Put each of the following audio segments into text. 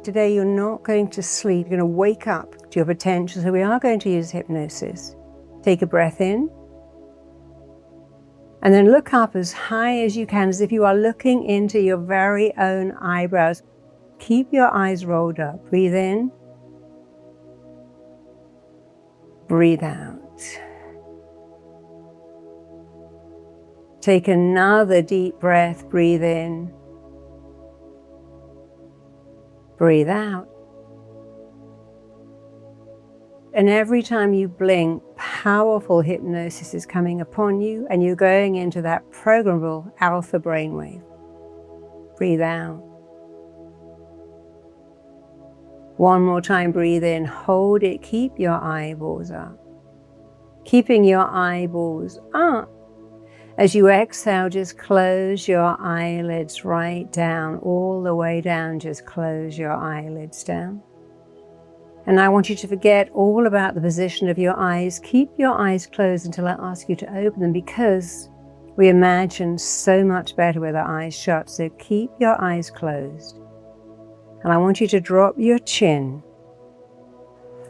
Today you're not going to sleep, you're going to wake up to your potential. So we are going to use hypnosis. Take a breath in. And then look up as high as you can, as if you are looking into your very own eyebrows. Keep your eyes rolled up. Breathe in. Breathe out. Take another deep breath. Breathe in. Breathe out. And every time you blink, powerful hypnosis is coming upon you, and you're going into that programmable alpha brainwave. Breathe out. One more time, breathe in, hold it, keep your eyeballs up. Keeping your eyeballs up. As you exhale, just close your eyelids right down, all the way down, just close your eyelids down. And I want you to forget all about the position of your eyes. Keep your eyes closed until I ask you to open them, because we imagine so much better with our eyes shut. So keep your eyes closed. And I want you to drop your chin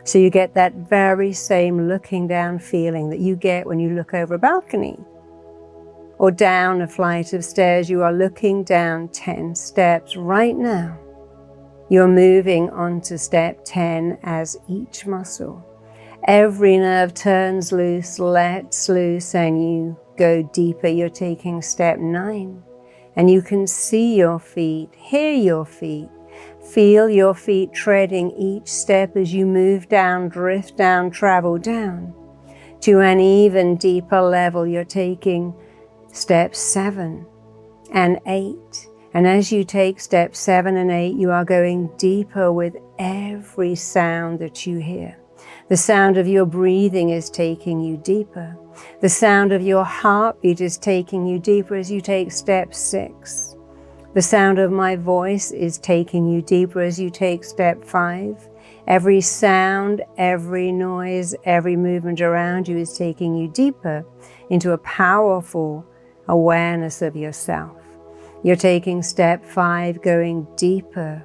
so you get that very same looking down feeling that you get when you look over a balcony or down a flight of stairs. You are looking down 10 steps right now. You're moving on to step 10 as each muscle. Every nerve turns loose, lets loose, and you go deeper. You're taking step 9. And you can see your feet, hear your feet, feel your feet treading each step as you move down, drift down, travel down to an even deeper level. You're taking step 7 and 8. And as you take steps 7 and 8, you are going deeper with every sound that you hear. The sound of your breathing is taking you deeper. The sound of your heartbeat is taking you deeper as you take step 6. The sound of my voice is taking you deeper as you take step 5. Every sound, every noise, every movement around you is taking you deeper into a powerful awareness of yourself. You're taking step 5, going deeper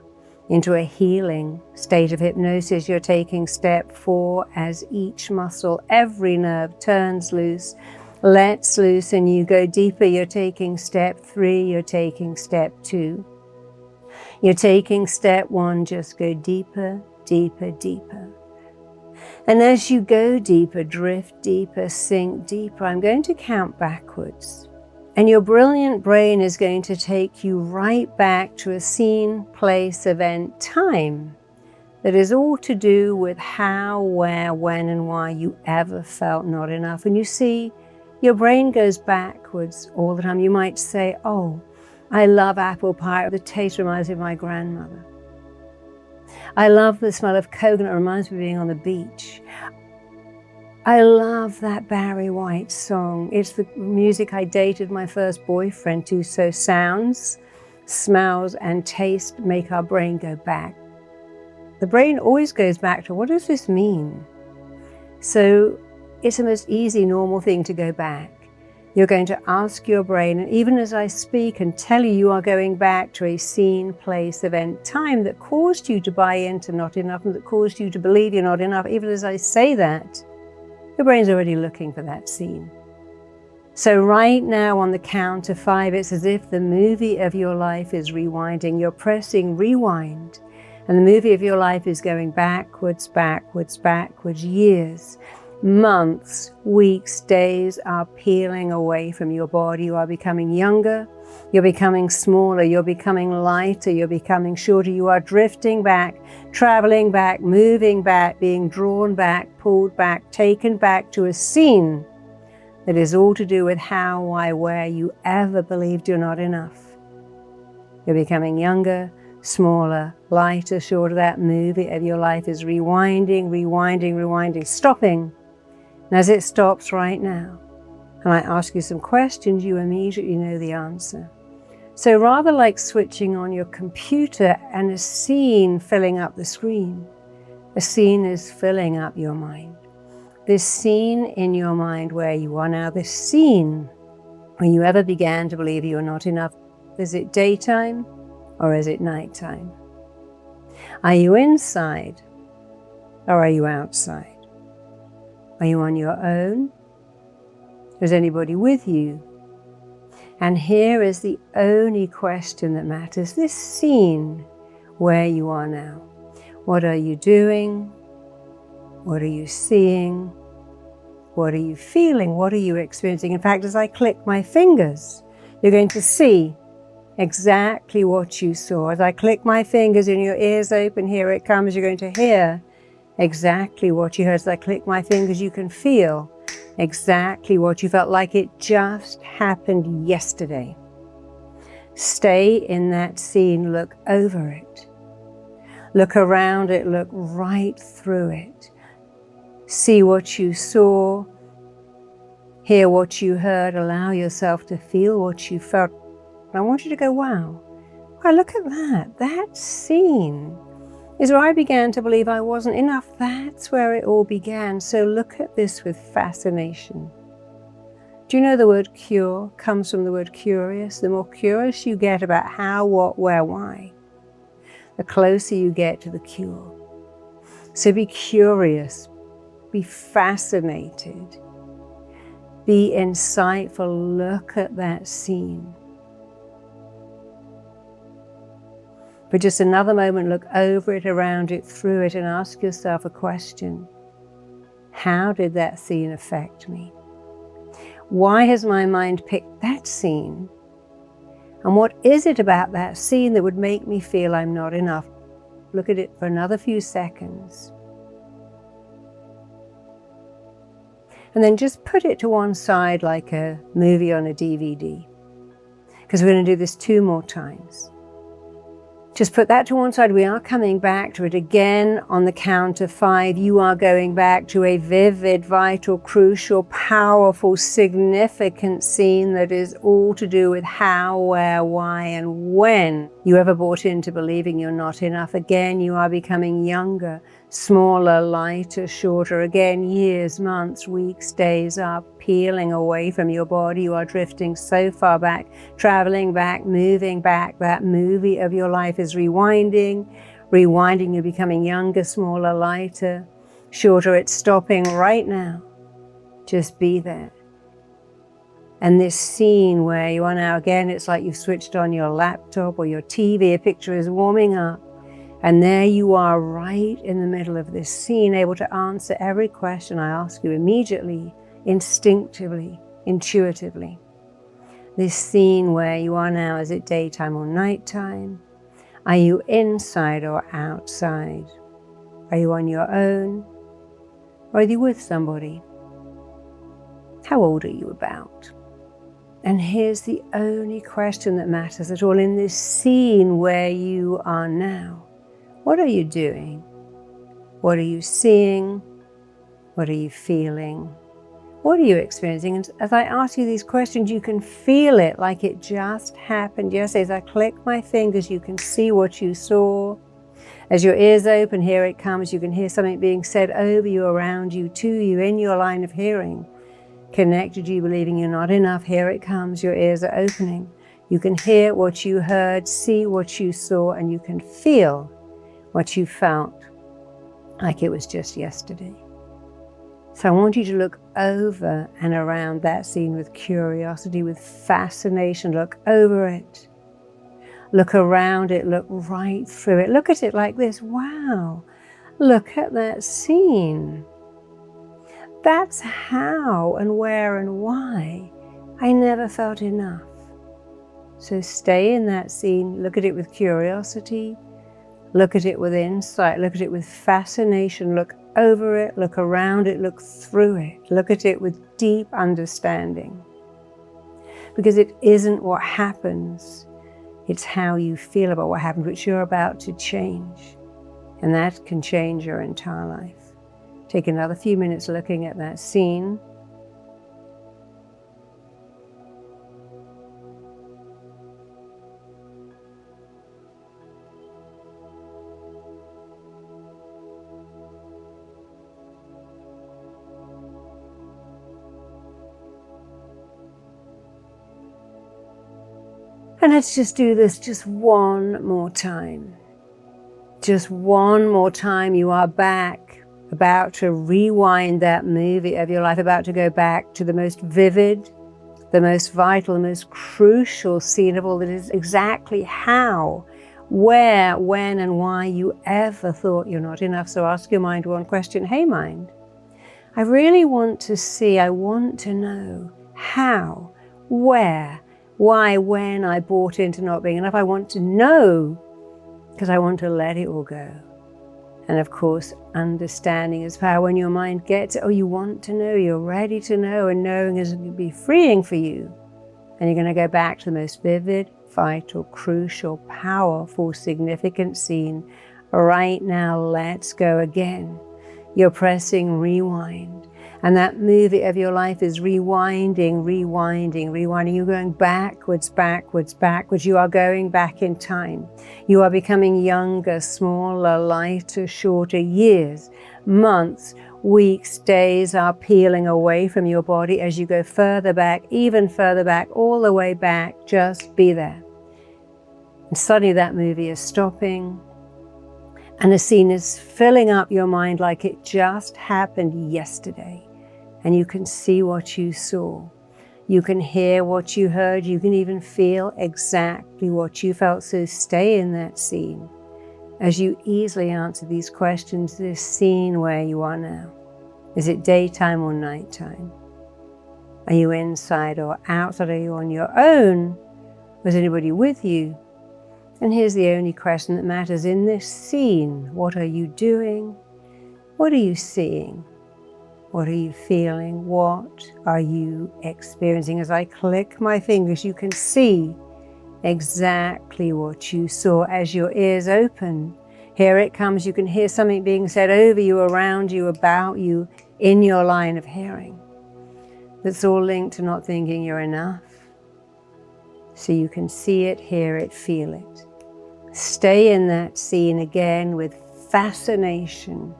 into a healing state of hypnosis. You're taking step 4 as each muscle, every nerve turns loose, lets loose, and you go deeper. You're taking step 3, you're taking step 2. You're taking step 1, just go deeper, deeper, deeper. And as you go deeper, drift deeper, sink deeper, I'm going to count backwards. And your brilliant brain is going to take you right back to a scene, place, event, time that is all to do with how, where, when, and why you ever felt not enough. And you see, your brain goes backwards all the time. You might say, oh, I love apple pie. The taste reminds me of my grandmother. I love the smell of coconut. It reminds me of being on the beach. I love that Barry White song. It's the music I dated my first boyfriend to. So sounds, smells, and taste make our brain go back. The brain always goes back to, what does this mean? So it's the most easy, normal thing to go back. You're going to ask your brain, and even as I speak and tell you, you are going back to a scene, place, event, time that caused you to buy into not enough, and that caused you to believe you're not enough. Even as I say that, your brain's already looking for that scene. So right now on the count of 5, it's as if the movie of your life is rewinding. You're pressing rewind, and the movie of your life is going backwards, backwards, backwards. Years, months, weeks, days are peeling away from your body. You are becoming younger, you're becoming smaller, you're becoming lighter, you're becoming shorter. You are drifting back, traveling back, moving back, being drawn back, pulled back, taken back to a scene that is all to do with how, why, where you ever believed you're not enough. You're becoming younger, smaller, lighter, shorter. That movie of your life is rewinding, rewinding, rewinding, stopping. And as it stops right now, and I ask you some questions, you immediately know the answer. So rather like switching on your computer and a scene filling up the screen, a scene is filling up your mind. This scene in your mind where you are now, this scene when you ever began to believe you were not enough. Is it daytime or is it nighttime? Are you inside or are you outside? Are you on your own? Is anybody with you? And here is the only question that matters. This scene where you are now. What are you doing? What are you seeing? What are you feeling? What are you experiencing? In fact, as I click my fingers, you're going to see exactly what you saw. As I click my fingers and your ears open, here it comes, you're going to hear exactly what you heard. As I click my fingers, you can feel exactly what you felt, like it just happened yesterday. Stay in that scene, look over it. Look around it, look right through it. See what you saw, hear what you heard, allow yourself to feel what you felt. I want you to go, wow, look at that. That scene is where I began to believe I wasn't enough. That's where it all began. So look at this with fascination. Do you know the word cure comes from the word curious? The more curious you get about how, what, where, why, the closer you get to the cure. So be curious, be fascinated, be insightful. Look at that scene. For just another moment, look over it, around it, through it, and ask yourself a question. How did that scene affect me? Why has my mind picked that scene? And what is it about that scene that would make me feel I'm not enough? Look at it for another few seconds. And then just put it to one side like a movie on a DVD. Because we're going to do this 2 more times. Just put that to one side. We are coming back to it again on the count of 5. You are going back to a vivid, vital, crucial, powerful, significant scene that is all to do with how, where, why, and when you ever bought into believing you're not enough. Again, you are becoming younger, smaller, lighter, shorter. Again, years, months, weeks, days are peeling away from your body. You are drifting so far back, traveling back, moving back. That movie of your life is rewinding. You're becoming younger, smaller, lighter, shorter. It's stopping right now. Just be there. And this scene where you are now, again, it's like you've switched on your laptop or your TV. A picture is warming up. And there you are right in the middle of this scene, able to answer every question I ask you immediately, instinctively, intuitively. This scene where you are now, is it daytime or nighttime? Are you inside or outside? Are you on your own? Or are you with somebody? How old are you about? And here's the only question that matters at all in this scene where you are now. What are you doing? What are you seeing? What are you feeling? What are you experiencing? And as I ask you these questions, you can feel it like it just happened yesterday. As I click my fingers, you can see what you saw. As your ears open, here it comes. You can hear something being said over you, around you, to you, in your line of hearing. Connected you, believing you're not enough. Here it comes. Your ears are opening. You can hear what you heard, see what you saw, and you can feel what you felt like it was just yesterday. So I want you to look over and around that scene with curiosity, with fascination. Look over it. Look around it. Look right through it. Look at it like this. Wow. Look at that scene. That's how and where and why I never felt enough. So stay in that scene. Look at it with curiosity. Look at it with insight. Look at it with fascination. Look over it. Look around it. Look through it. Look at it with deep understanding. Because it isn't what happens. It's how you feel about what happened, which you're about to change. And that can change your entire life. Take another few minutes looking at that scene. And let's just do this just one more time. Just one more time, you are back, about to rewind that movie of your life, about to go back to the most vivid, the most vital, the most crucial scene of all, that is exactly how, where, when, and why you ever thought you're not enough. So ask your mind one question. Hey mind, I really want to see, I want to know how, where, why, when I bought into not being enough. I want to know because I want to let it all go. And of course, understanding is power. When your mind gets it, oh, you want to know, you're ready to know, and knowing is going to be freeing for you. And you're going to go back to the most vivid, vital, crucial, powerful, significant scene. Right now, let's go again. You're pressing rewind. And that movie of your life is rewinding, rewinding, rewinding. You're going backwards, backwards, backwards. You are going back in time. You are becoming younger, smaller, lighter, shorter. Years, months, weeks, days are peeling away from your body as you go further back, even further back, all the way back. Just be there. And suddenly that movie is stopping. And the scene is filling up your mind like it just happened yesterday. And you can see what you saw. You can hear what you heard. You can even feel exactly what you felt. So stay in that scene as you easily answer these questions. This scene where you are now. Is it daytime or nighttime? Are you inside or outside? Are you on your own? Was anybody with you? And here's the only question that matters in this scene. What are you doing? What are you seeing? What are you feeling? What are you experiencing? As I click my fingers, you can see exactly what you saw as your ears open. Here it comes. You can hear something being said over you, around you, about you, in your line of hearing. That's all linked to not thinking you're enough. So you can see it, hear it, feel it. Stay in that scene again with fascination,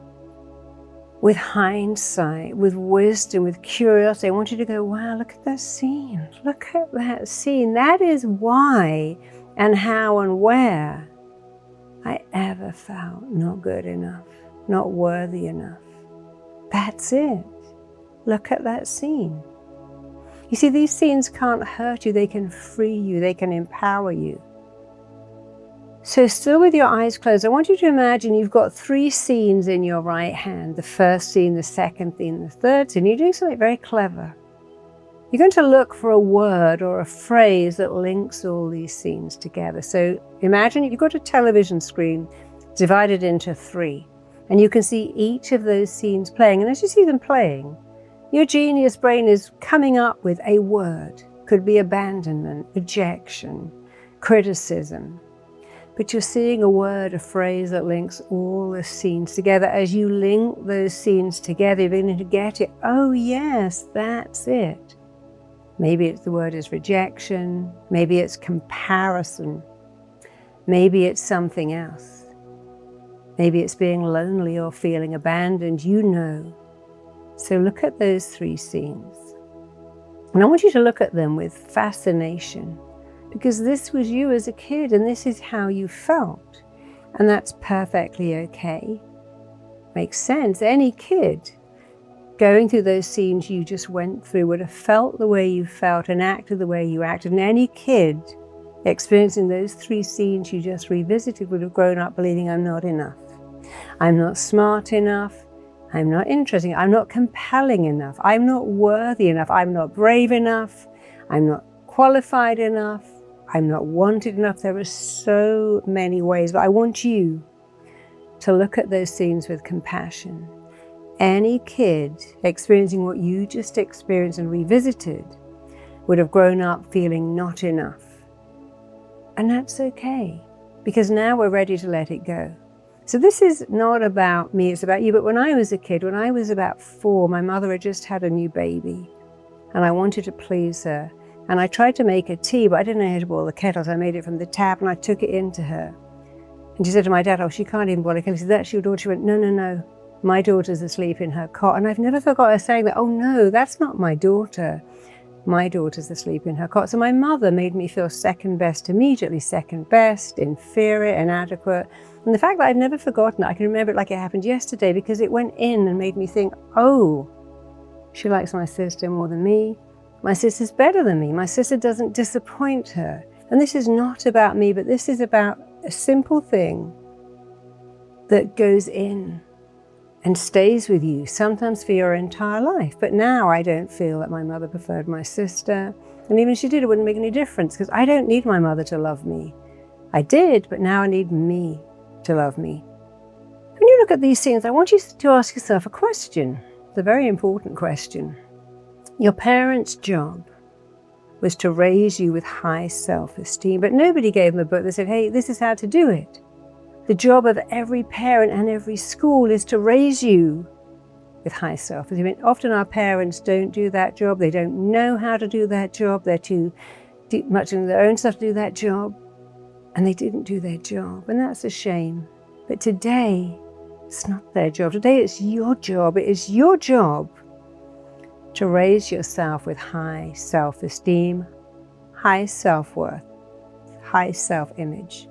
with hindsight, with wisdom, with curiosity. I want you to go, wow, look at that scene. Look at that scene. That is why and how and where I ever felt not good enough, not worthy enough. That's it. Look at that scene. You see, these scenes can't hurt you. They can free you. They can empower you. So still with your eyes closed, I want you to imagine you've got 3 scenes in your right hand. The first scene, the second scene, the third scene. You're doing something very clever. You're going to look for a word or a phrase that links all these scenes together. So imagine you've got a television screen divided into 3, and you can see each of those scenes playing. And as you see them playing, your genius brain is coming up with a word. Could be abandonment, rejection, criticism. But you're seeing a word, a phrase that links all the scenes together. As you link those scenes together, you're beginning to get it. Oh yes, that's it. Maybe the word is rejection. Maybe it's comparison. Maybe it's something else. Maybe it's being lonely or feeling abandoned. You know. So look at those 3 scenes. And I want you to look at them with fascination. Because this was you as a kid, and this is how you felt. And that's perfectly okay. Makes sense. Any kid going through those scenes you just went through would have felt the way you felt and acted the way you acted. And any kid experiencing those 3 scenes you just revisited would have grown up believing, I'm not enough. I'm not smart enough. I'm not interesting. I'm not compelling enough. I'm not worthy enough. I'm not brave enough. I'm not qualified enough. I'm not wanted enough. There are so many ways, but I want you to look at those scenes with compassion. Any kid experiencing what you just experienced and revisited would have grown up feeling not enough. And that's okay, because now we're ready to let it go. So this is not about me, it's about you. But when I was a kid, when I was about 4, my mother had just had a new baby, and I wanted to please her. And I tried to make her tea, but I didn't know how to boil the kettle, so I made it from the tap, and I took it into her. And she said to my dad, oh, she can't even boil a kettle. He said, that's your daughter. She went, no, my daughter's asleep in her cot. And I've never forgot her saying that, oh no, that's not my daughter. My daughter's asleep in her cot. So my mother made me feel second best immediately, second best, inferior, inadequate. And the fact that I've never forgotten it, I can remember it like it happened yesterday because it went in and made me think, oh, she likes my sister more than me. My sister's better than me. My sister doesn't disappoint her. And this is not about me, but this is about a simple thing that goes in and stays with you, sometimes for your entire life. But now I don't feel that my mother preferred my sister. And even if she did, it wouldn't make any difference because I don't need my mother to love me. I did, but now I need me to love me. When you look at these things, I want you to ask yourself a question. It's a very important question. Your parents' job was to raise you with high self-esteem, but nobody gave them a book that said, hey, this is how to do it. The job of every parent and every school is to raise you with high self-esteem. I mean, often our parents don't do that job. They don't know how to do that job. They're too much in their own stuff to do that job. And they didn't do their job. And that's a shame. But today, it's not their job. Today, it's your job. It is your job to raise yourself with high self-esteem, high self-worth, high self-image.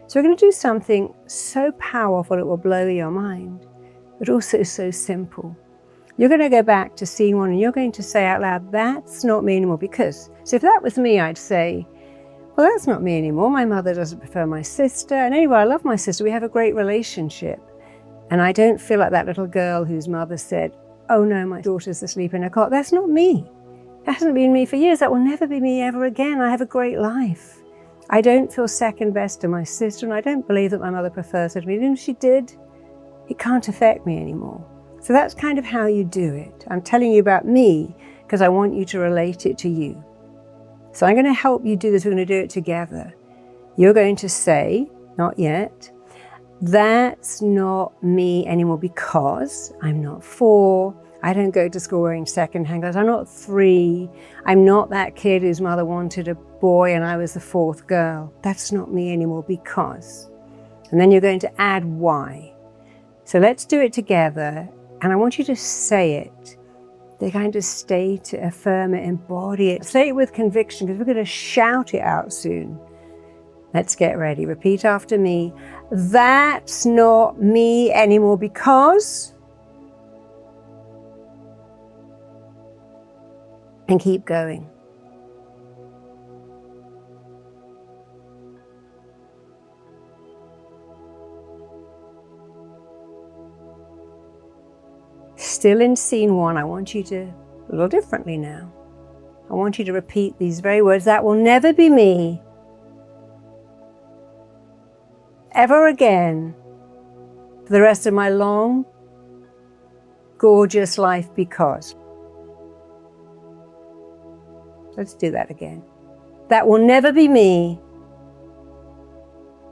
So we're going to do something so powerful it will blow your mind, but also so simple. You're going to go back to scene one and you're going to say out loud, that's not me anymore. Because, so if that was me, I'd say, well, that's not me anymore. My mother doesn't prefer my sister. And anyway, I love my sister. We have a great relationship. And I don't feel like that little girl whose mother said, oh no, my daughter's asleep in her cot. That's not me. That hasn't been me for years. That will never be me ever again. I have a great life. I don't feel second best to my sister, and I don't believe that my mother prefers her to me. Even if she did, it can't affect me anymore. So that's kind of how you do it. I'm telling you about me because I want you to relate it to you. So I'm going to help you do this. We're going to do it together. You're going to say, not yet, that's not me anymore because I'm not 4. I don't go to school wearing second-hand clothes. I'm not 3. I'm not that kid whose mother wanted a boy and I was the 4th girl. That's not me anymore because. And then you're going to add why. So let's do it together. And I want you to say it. They kind of state it, affirm it, embody it. Say it with conviction because we're going to shout it out soon. Let's get ready. Repeat after me. That's not me anymore because. And keep going. Still in scene one, I want you to, a little differently now. I want you to repeat these very words. That will never be me ever again for the rest of my long, gorgeous life because. Let's do that again. That will never be me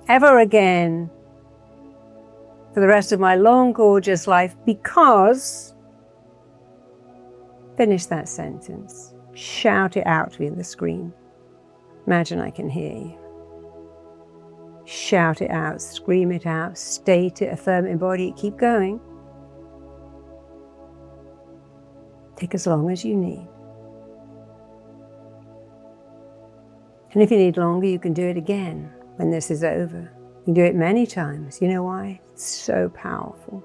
ever again for the rest of my long, gorgeous life because. Finish that sentence. Shout it out to me on the screen. Imagine I can hear you. Shout it out, scream it out, state it, affirm it, embody it, keep going. Take as long as you need. And if you need longer, you can do it again when this is over. You can do it many times. You know why? It's so powerful.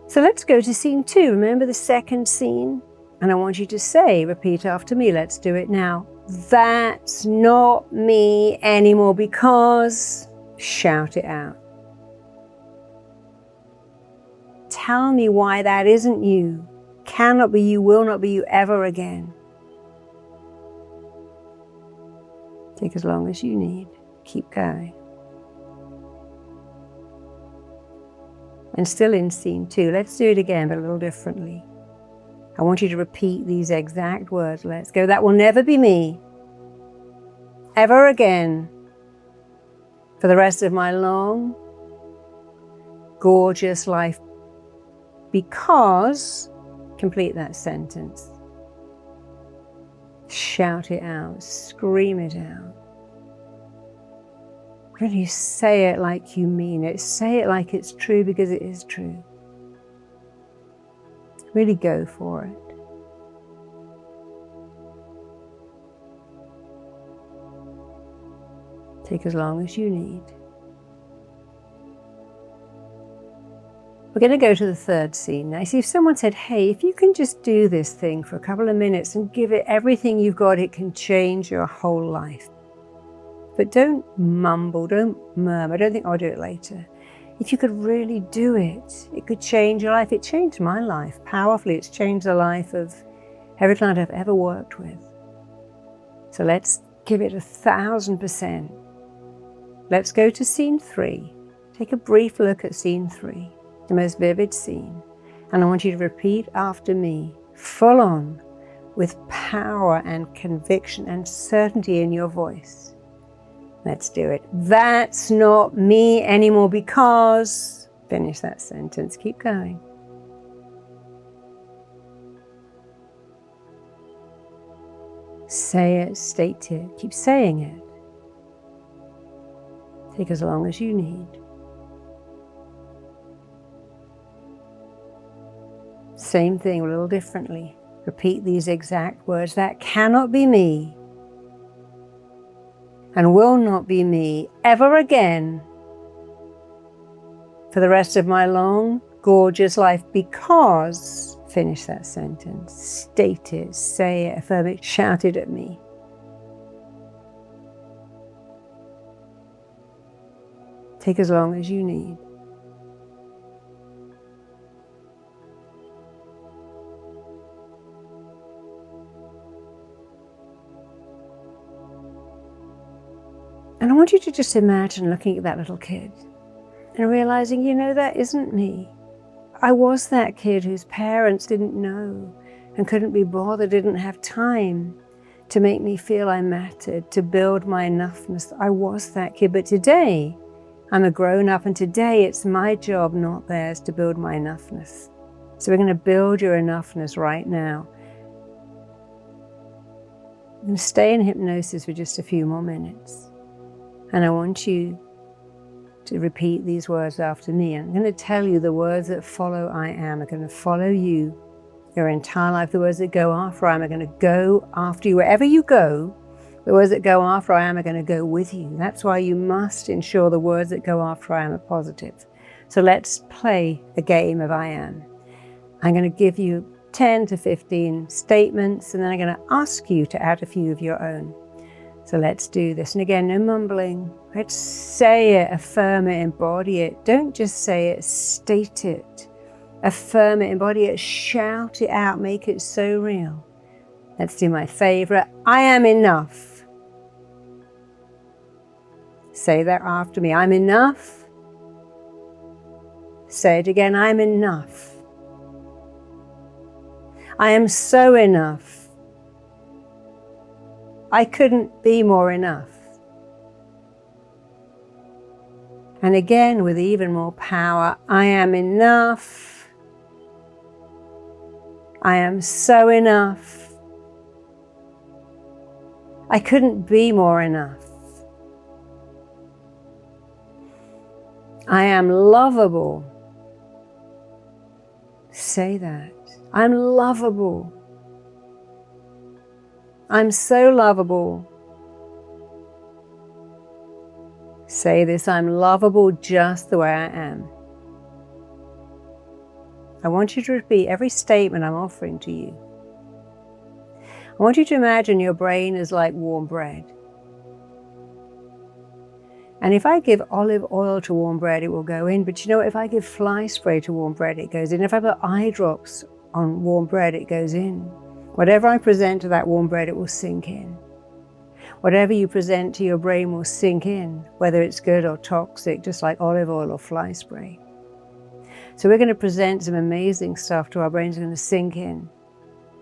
So let's go to scene 2. Remember the second scene? And I want you to say, repeat after me. Let's do it now. That's not me anymore because. Shout it out. Tell me why that isn't you. Cannot be you, will not be you ever again. Take as long as you need. Keep going. And still in scene 2. Let's do it again, but a little differently. I want you to repeat these exact words. Let's go. That will never be me ever again for the rest of my long, gorgeous life because. Complete that sentence. Shout it out, scream it out. Really say it like you mean it. Say it like it's true because it is true. Really go for it. Take as long as you need. We're going to go to the third scene now. See, if someone said, hey, if you can just do this thing for a couple of minutes and give it everything you've got, it can change your whole life. But don't mumble, don't murmur, don't think, I'll do it later. If you could really do it, it could change your life. It changed my life powerfully. It's changed the life of every client I've ever worked with. So let's give it 1,000%. Let's go to scene 3. Take a brief look at scene 3, the most vivid scene. And I want you to repeat after me, full on, with power and conviction and certainty in your voice. Let's do it. That's not me anymore because... Finish that sentence. Keep going. Say it, state it. Keep saying it. Take as long as you need. Same thing, a little differently. Repeat these exact words. That cannot be me and will not be me ever again for the rest of my long, gorgeous life because... Finish that sentence. State it, say it, affirm it, shout it at me. Take as long as you need. And I want you to just imagine looking at that little kid and realizing, you know, that isn't me. I was that kid whose parents didn't know and couldn't be bothered, didn't have time to make me feel I mattered, to build my enoughness. I was that kid, but today I'm a grown up, and today it's my job, not theirs, to build my enoughness. So we're going to build your enoughness right now. I'm going to stay in hypnosis for just a few more minutes. And I want you to repeat these words after me. I'm going to tell you the words that follow I am are going to follow you your entire life. The words that go after I am are going to go after you. Wherever you go, the words that go after I am are going to go with you. That's why you must ensure the words that go after I am are positive. So let's play a game of I am. I'm going to give you 10 to 15 statements, and then I'm going to ask you to add a few of your own. So let's do this. And again, no mumbling. Let's say it, affirm it, embody it. Don't just say it, state it. Affirm it, embody it, shout it out, make it so real. Let's do my favorite. I am enough. Say that after me. I'm enough. Say it again. I'm enough. I am so enough. I couldn't be more enough. And again, with even more power, I am enough. I am so enough. I couldn't be more enough. I am lovable. Say that. I'm lovable. I'm so lovable. Say this, I'm lovable just the way I am. I want you to repeat every statement I'm offering to you. I want you to imagine your brain is like warm bread. And if I give olive oil to warm bread, it will go in. But you know what? If I give fly spray to warm bread, it goes in. If I put eye drops on warm bread, it goes in. Whatever I present to that warm bread, it will sink in. Whatever you present to your brain will sink in, whether it's good or toxic, just like olive oil or fly spray. So we're going to present some amazing stuff to our brains. It's going to sink in.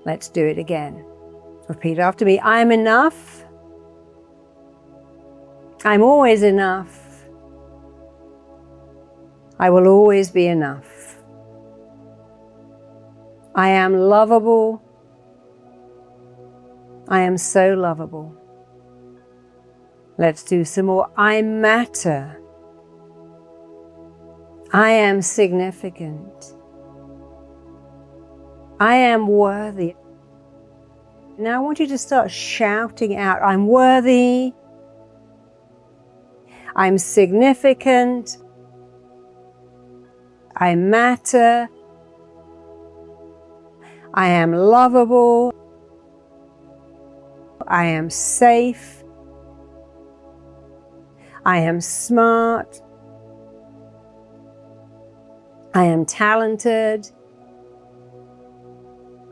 Let's do it again. Repeat after me. I'm enough. I'm always enough. I will always be enough. I am lovable. I am so lovable. Let's do some more. I matter. I am significant. I am worthy. Now I want you to start shouting out, I'm worthy. I'm significant. I matter. I am lovable. I am safe. I am smart. I am talented.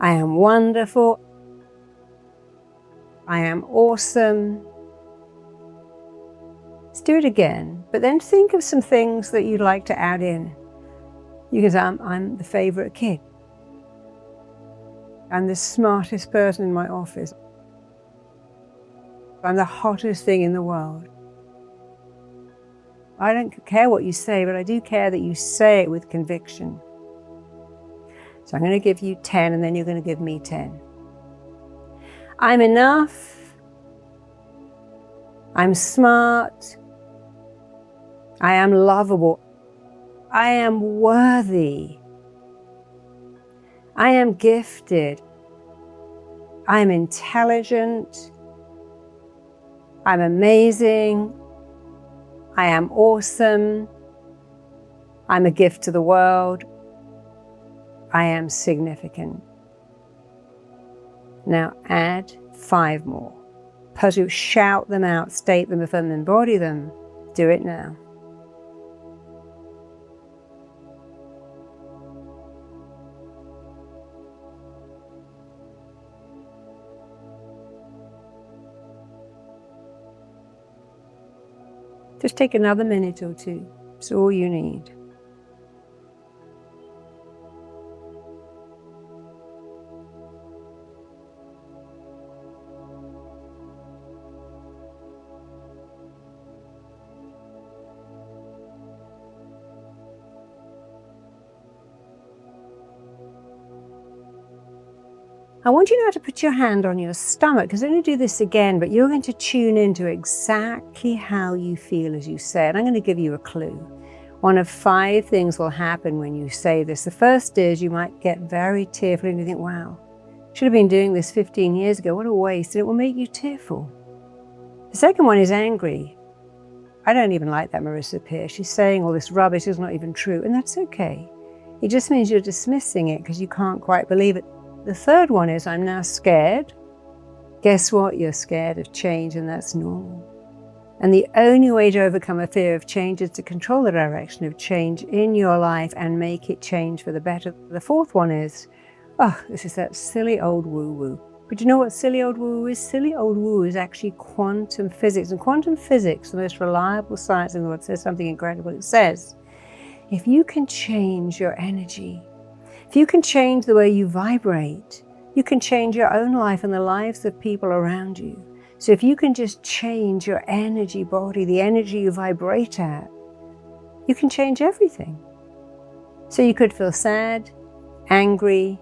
I am wonderful. I am awesome. Let's do it again, but then think of some things that you'd like to add in. You can say, I'm the favorite kid. I'm the smartest person in my office. I'm the hottest thing in the world. I don't care what you say, but I do care that you say it with conviction. So I'm going to give you 10, and then you're going to give me 10. I'm enough. I'm smart. I am lovable. I am worthy. I am gifted. I am intelligent. I'm amazing. I am awesome. I'm a gift to the world. I am significant. Now add 5 more. Pursue, shout them out, state them, affirm them, embody them. Do it now. Just take another minute or two. It's all you need. I want you now to put your hand on your stomach, because I'm going to do this again, but you're going to tune into exactly how you feel as you say it. I'm going to give you a clue. One of 5 things will happen when you say this. The first is you might get very tearful and you think, wow, should have been doing this 15 years ago. What a waste. And it will make you tearful. The second one is angry. I don't even like that Marisa Peer. She's saying all this rubbish is not even true. And that's okay. It just means you're dismissing it because you can't quite believe it. The third one is, I'm now scared. Guess what? You're scared of change, and that's normal. And the only way to overcome a fear of change is to control the direction of change in your life and make it change for the better. The fourth one is, oh, this is that silly old woo-woo. But you know what silly old woo-woo is? Silly old woo is actually quantum physics. And quantum physics, the most reliable science in the world, says something incredible. It says, if you can change your energy, if you can change the way you vibrate, you can change your own life and the lives of people around you. So if you can just change your energy body, the energy you vibrate at, you can change everything. So you could feel sad, angry,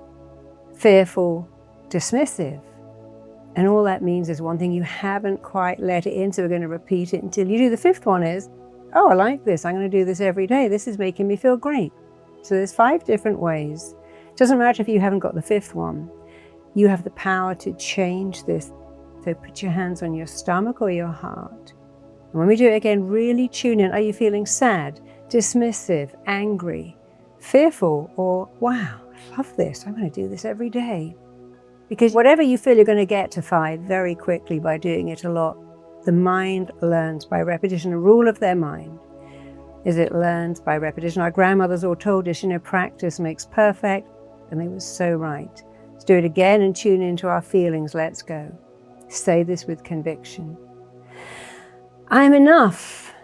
fearful, dismissive. And all that means is one thing, you haven't quite let it in, so we're going to repeat it until you do. The fifth one is, oh, I like this. I'm going to do this every day. This is making me feel great. So there's 5 different ways. It doesn't matter if you haven't got the 5th one. You have the power to change this. So put your hands on your stomach or your heart. And when we do it again, really tune in. Are you feeling sad, dismissive, angry, fearful, or wow, I love this. I'm going to do this every day. Because whatever you feel, you're going to get to 5 very quickly by doing it a lot. The mind learns by repetition. A rule of their mind is it learns by repetition. Our grandmothers all told us, practice makes perfect. And they were so right. Let's do it again and tune into our feelings. Let's go. Say this with conviction. I'm enough.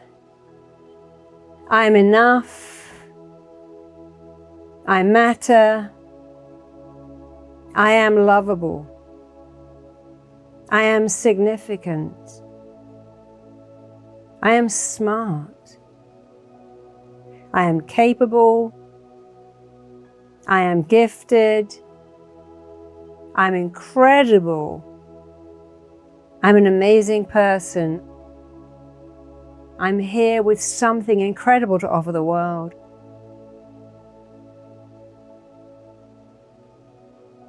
I'm enough. I matter. I am lovable. I am significant. I am smart. I am capable. I am gifted. I'm incredible. I'm an amazing person. I'm here with something incredible to offer the world.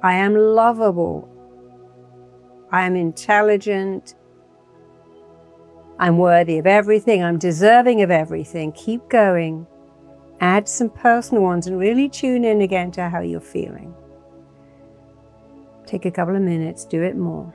I am lovable. I am intelligent. I'm worthy of everything. I'm deserving of everything. Keep going. Add some personal ones and really tune in again to how you're feeling. Take a couple of minutes, do it more.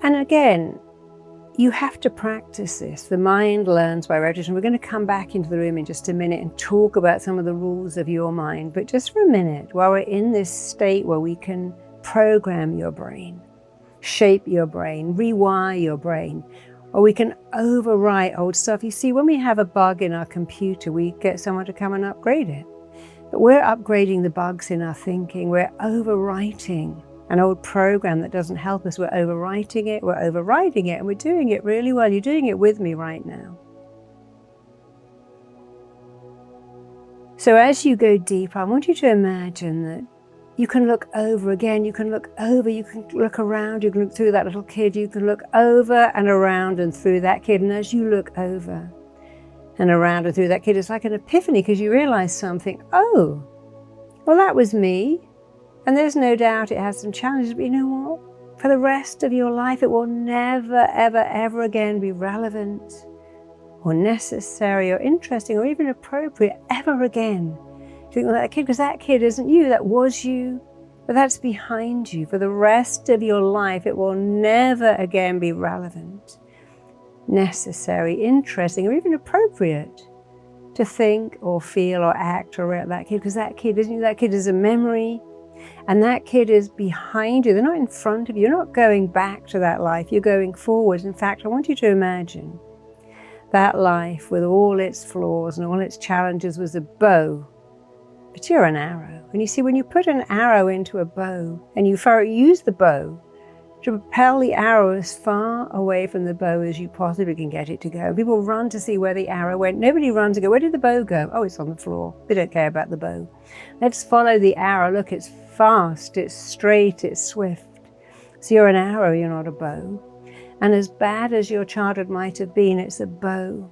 And again, you have to practice this. The mind learns by repetition. We're going to come back into the room in just a minute and talk about some of the rules of your mind. But just for a minute, while we're in this state where we can program your brain, shape your brain, rewire your brain, or we can overwrite old stuff. You see, when we have a bug in our computer, we get someone to come and upgrade it. But we're upgrading the bugs in our thinking. We're overwriting an old program that doesn't help us. We're overwriting it, we're overriding it, and we're doing it really well. You're doing it with me right now. So as you go deeper, I want you to imagine that you can look over again, you can look over, you can look around, you can look through that little kid, you can look over and around and through that kid. And as you look over and around and through that kid, it's like an epiphany because you realize something. Oh, well, that was me. And there's no doubt it has some challenges, but you know what? For the rest of your life, it will never, ever, ever again be relevant or necessary or interesting or even appropriate ever again to think about that kid, because that kid isn't you, that was you, but that's behind you. For the rest of your life, it will never again be relevant, necessary, interesting, or even appropriate to think or feel or act or react that kid, because that kid isn't you, that kid is a memory. And that kid is behind you. They're not in front of you. You're not going back to that life. You're going forward. In fact, I want you to imagine that life with all its flaws and all its challenges was a bow, but you're an arrow. And you see, when you put an arrow into a bow and you use the bow to propel the arrow as far away from the bow as you possibly can get it to go. People run to see where the arrow went. Nobody runs to go, where did the bow go? Oh, it's on the floor. They don't care about the bow. Let's follow the arrow. Look, it's fast, it's straight, it's swift. So you're an arrow, you're not a bow. And as bad as your childhood might have been, it's a bow.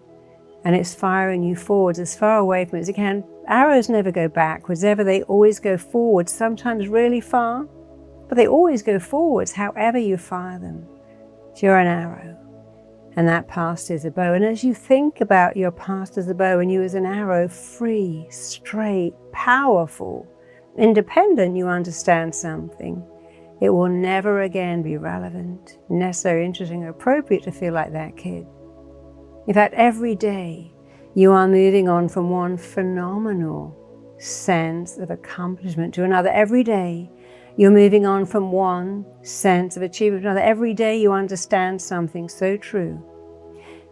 And it's firing you forwards as far away from it as it can. Arrows never go backwards ever, they always go forwards, sometimes really far. But they always go forwards, however you fire them. So you're an arrow, and that past is a bow. And as you think about your past as a bow and you as an arrow, free, straight, powerful, independent, you understand something. It will never again be relevant, necessary, interesting, or appropriate to feel like that kid. In fact, every day you are moving on from one phenomenal sense of accomplishment to another. Every day you're moving on from one sense of achievement to another. Every day you understand something so true.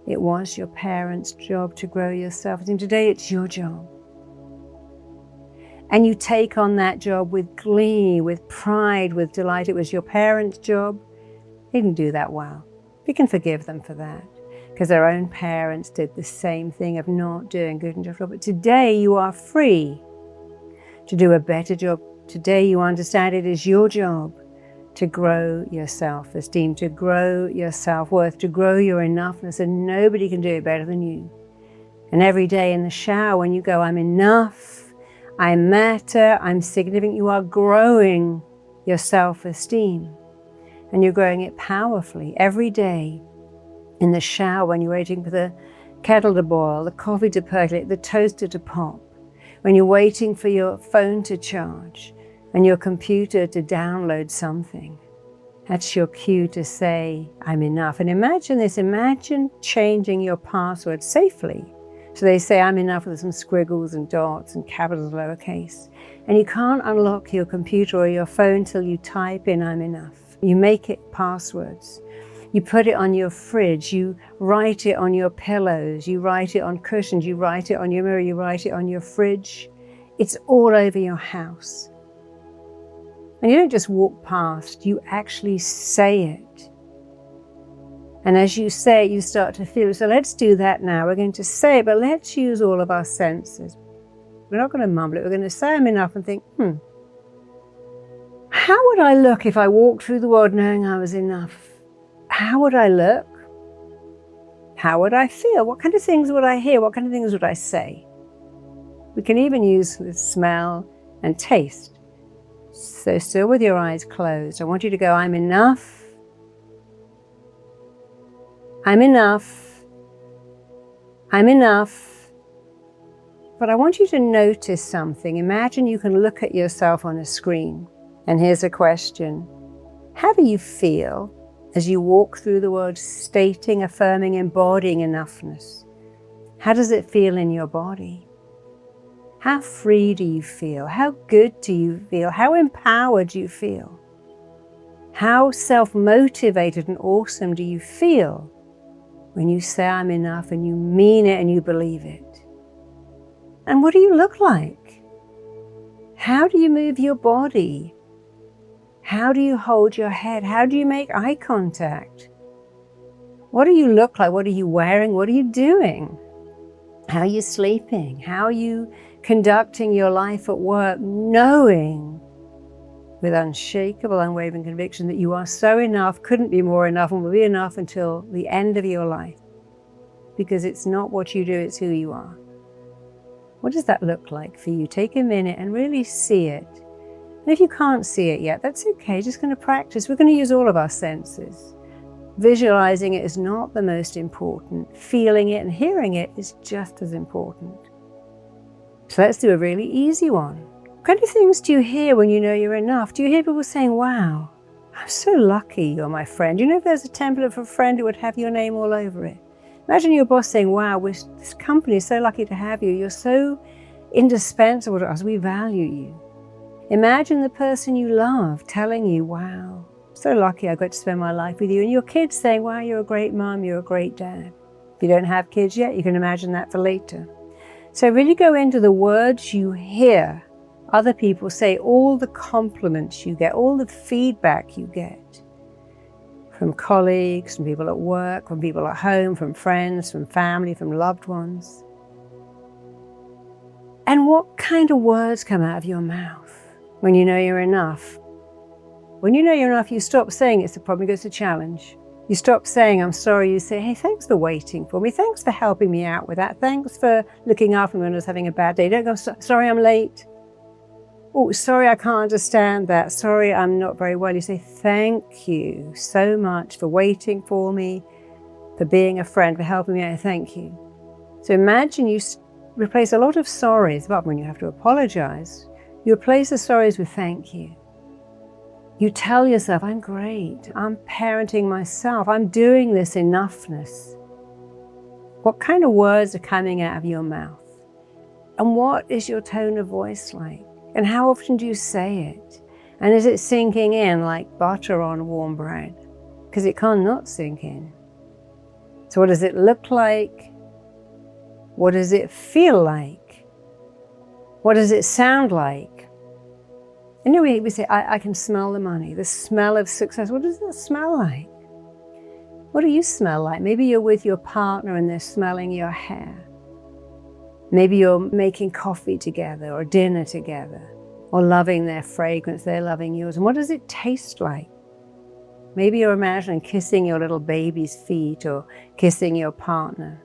It was your parents' job to grow your self-esteem. Today it's your job. And you take on that job with glee, with pride, with delight. It was your parents' job. They didn't do that well. We can forgive them for that, because their own parents did the same thing of not doing good enough job. But today you are free to do a better job. Today you understand it is your job to grow your self-esteem, to grow your self-worth, to grow your enoughness, and nobody can do it better than you. And every day in the shower when you go, I'm enough, I matter, I'm significant, you are growing your self-esteem. And you're growing it powerfully every day in the shower when you're waiting for the kettle to boil, the coffee to percolate, the toaster to pop, when you're waiting for your phone to charge and your computer to download something. That's your cue to say, I'm enough. And imagine this, imagine changing your password safely. So they say, I'm enough with some squiggles and dots and capitals, lowercase. And you can't unlock your computer or your phone till you type in, I'm enough. You make it passwords. You put it on your fridge, you write it on your pillows, you write it on cushions, you write it on your mirror, you write it on your fridge. It's all over your house. And you don't just walk past, you actually say it. And as you say it, you start to feel it. So let's do that now. We're going to say it, but let's use all of our senses. We're not going to mumble it. We're going to say I'm enough and think, how would I look if I walked through the world knowing I was enough? How would I look? How would I feel? What kind of things would I hear? What kind of things would I say? We can even use the smell and taste. So still with your eyes closed, I want you to go, I'm enough. I'm enough. I'm enough. But I want you to notice something. Imagine you can look at yourself on a screen. And here's a question. How do you feel as you walk through the world stating, affirming, embodying enoughness? How does it feel in your body? How free do you feel? How good do you feel? How empowered do you feel? How self-motivated and awesome do you feel when you say I'm enough and you mean it and you believe it? And what do you look like? How do you move your body? How do you hold your head? How do you make eye contact? What do you look like? What are you wearing? What are you doing? How are you sleeping? How are you conducting your life at work, knowing with unshakable, unwavering conviction that you are so enough, couldn't be more enough, and will be enough until the end of your life? Because it's not what you do, it's who you are. What does that look like for you? Take a minute and really see it. And if you can't see it yet, that's okay, just going to practice. We're going to use all of our senses. Visualizing it is not the most important. Feeling it and hearing it is just as important. So let's do a really easy one. What kind of things do you hear when you know you're enough? Do you hear people saying, wow, I'm so lucky you're my friend? You know, if there's a template for a friend, it would have your name all over it. Imagine your boss saying, wow, this company is so lucky to have you. You're so indispensable to us. We value you. Imagine the person you love telling you, wow, so lucky I got to spend my life with you. And your kids saying, wow, you're a great mom, you're a great dad. If you don't have kids yet, you can imagine that for later. So really go into the words you hear other people say, all the compliments you get, all the feedback you get from colleagues, from people at work, from people at home, from friends, from family, from loved ones. And what kind of words come out of your mouth when you know you're enough? When you know you're enough, you stop saying it's a problem, it's a challenge. You stop saying, I'm sorry, you say, hey, thanks for waiting for me. Thanks for helping me out with that. Thanks for looking after me when I was having a bad day. Don't go, sorry, I'm late. Oh, sorry, I can't understand that. Sorry, I'm not very well. You say, thank you so much for waiting for me, for being a friend, for helping me out. Thank you. So imagine you replace a lot of sorries, but when you have to apologize, you replace the sorries with thank you. You tell yourself, I'm great, I'm parenting myself, I'm doing this enoughness. What kind of words are coming out of your mouth? And what is your tone of voice like? And how often do you say it? And is it sinking in like butter on warm bread? Because it can't not sink in. So what does it look like? What does it feel like? What does it sound like? You know, we say, I can smell the money, the smell of success. What does that smell like? What do you smell like? Maybe you're with your partner and they're smelling your hair. Maybe you're making coffee together or dinner together, or loving their fragrance, they're loving yours. And what does it taste like? Maybe you're imagining kissing your little baby's feet or kissing your partner.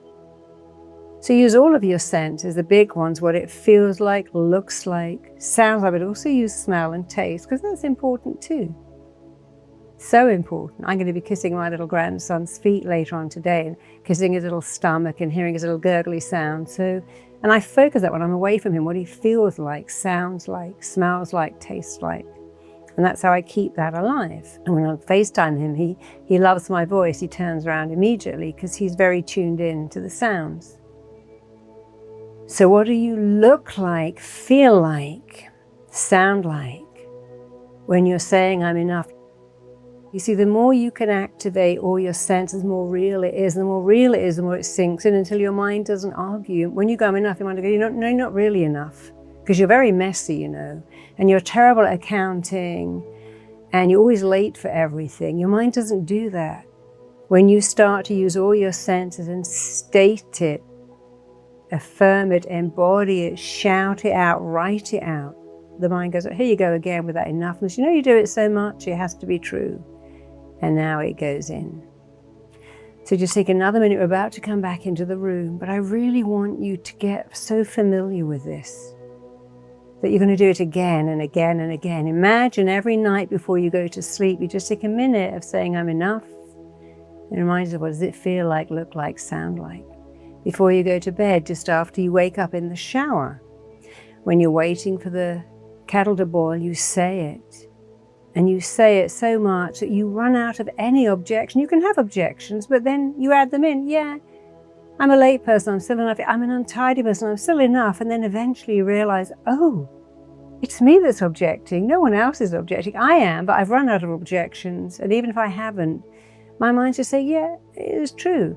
So use all of your senses, the big ones, what it feels like, looks like, sounds like, but also use smell and taste, because that's important too. So important. I'm going to be kissing my little grandson's feet later on today and kissing his little stomach and hearing his little gurgly sound. And I focus that when I'm away from him, what he feels like, sounds like, smells like, tastes like. And that's how I keep that alive. And when I FaceTime him, he loves my voice. He turns around immediately because he's very tuned in to the sounds. So what do you look like, feel like, sound like when you're saying I'm enough? You see, the more you can activate all your senses, the more real it is. The more real it is, the more it sinks in until your mind doesn't argue. When you go, I'm enough, your mind will go, you're not really enough. Because you're very messy, you know, and you're terrible at accounting, and you're always late for everything. Your mind doesn't do that. When you start to use all your senses and state it, affirm it, embody it, shout it out, write it out, the mind goes, here you go again with that enoughness. You know, you do it so much, it has to be true. And now it goes in. So just take another minute. We're about to come back into the room, but I really want you to get so familiar with this that you're going to do it again and again and again. Imagine every night before you go to sleep, you just take a minute of saying, I'm enough. And remind yourself, what does it feel like, look like, sound like? Before you go to bed, just after you wake up in the shower. When you're waiting for the kettle to boil, you say it. And you say it so much that you run out of any objection. You can have objections, but then you add them in. Yeah, I'm a late person, I'm still enough. I'm an untidy person, I'm still enough. And then eventually you realize, oh, it's me that's objecting. No one else is objecting. I am, but I've run out of objections. And even if I haven't, my mind just say, yeah, it is true.